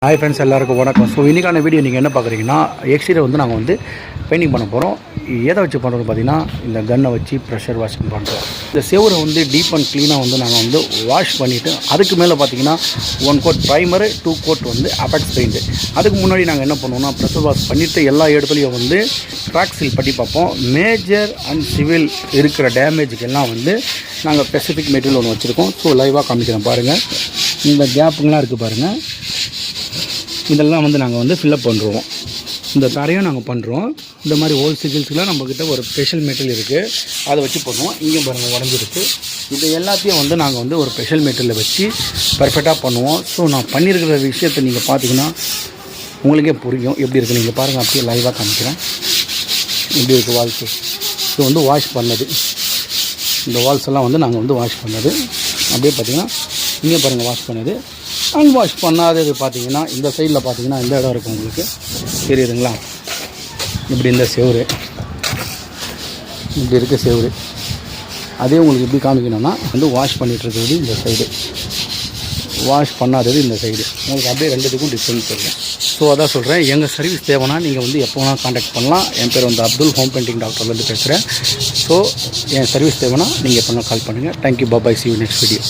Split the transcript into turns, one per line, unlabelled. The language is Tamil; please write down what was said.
ஹாய் ஃப்ரெண்ட்ஸ், எல்லாருக்கும் வணக்கம். ஸோ இன்றைக்கான வீடியோ நீங்கள் என்ன பார்க்குறீங்கன்னா, எக்ஸ்டீரியர் வந்து நாங்கள் வந்து பெயிண்டிங் பண்ண போகிறோம். எதை வச்சு பண்ணுறோம் பார்த்தீங்கன்னா, இந்த கன்னை வச்சு ப்ரெஷர் வாஷிங் பண்ணுறோம். இந்த செவரை வந்து டீப் அண்ட் க்ளீனாக வந்து நாங்கள் வந்து வாஷ் பண்ணிவிட்டு, அதுக்கு மேலே பார்த்தீங்கன்னா 1 கோட் ப்ரைமரு, 2 கோட் வந்து அபெக்ஸ் பெயிண்ட்டு. அதுக்கு முன்னாடி நாங்கள் என்ன பண்ணுவோம்னா, ப்ரெஷர் வாஷ் பண்ணிவிட்டு எல்லா இடத்துலையும் வந்து கிராக் சீல் பட்டி பார்ப்போம். மேஜர் அண்ட் சிவில் இருக்கிற டேமேஜுக்கு எல்லாம் வந்து நாங்கள் ஸ்பெசிஃபிக் மெட்டீரியல் ஒன்று வச்சுருக்கோம். ஸோ லைவாக காமிக்கிறேன் பாருங்கள். இந்த கேப்புங்கெலாம் இருக்குது பாருங்கள். இதெல்லாம் வந்து நாங்கள் வந்து ஃபில்லப் பண்ணுறோம். இந்த தரையும் நாங்கள் பண்ணுறோம். இந்த மாதிரி ஹோல் சிகில்ஸ்க்குலாம் நம்மக்கிட்ட ஒரு ஸ்பெஷல் மெட்டீரியல் இருக்குது, அதை வச்சு பண்ணுவோம். இங்கே பாருங்கள் உடஞ்சிருக்கு. இது எல்லாத்தையும் வந்து நாங்கள் வந்து ஒரு ஸ்பெஷல் மெட்டீரியலை வச்சு பர்ஃபெக்டாக பண்ணுவோம். ஸோ நான் பண்ணியிருக்கிற விஷயத்தை நீங்கள் பார்த்தீங்கன்னா உங்களுக்கே புரியும் எப்படி இருக்குது. நீங்கள் பாருங்கள், அப்படியே லைவாக காமிக்கிறேன். எப்படி இருக்குது வால்ஸு. இது வந்து வாஷ் பண்ணது. இந்த வால்ஸ் எல்லாம் வந்து நாங்கள் வந்து வாஷ் பண்ணது. அப்படியே பார்த்திங்கன்னா இங்கே பாருங்கள் வாஷ் பண்ணது. அன்வாஷ் பண்ணாதது பார்த்தீங்கன்னா இந்த சைடில் பார்த்தீங்கன்னா இந்த இடம் இருக்கும், உங்களுக்கு தெரியுதுங்களா? இப்படி இந்த செவரு இப்படி இருக்க செவரு அதே உங்களுக்கு எப்படி காமிக்கணும்னா வந்து வாஷ் பண்ணிகிட்டு இருக்கிறது இந்த சைடு, வாஷ் பண்ணாதது இந்த சைடு. உங்களுக்கு அப்படியே ரெண்டுத்துக்கும் டிஃப்ரென்ஸ் தெரியும். ஸோ அதான் சொல்கிறேன், எங்கள் சர்வீஸ் தேவைன்னா நீங்கள் வந்து எப்போ வேணால் காண்டாக்ட் பண்ணலாம். என் பேர் வந்து அப்துல், ஹோம் பெயிண்டிங் டாக்டர்லேருந்து பேசுகிறேன். ஸோ என் சர்வீஸ் தேவைன்னா நீங்கள் எப்போ வேணால் கால் பண்ணுங்கள். Thank you, bye, see you next video.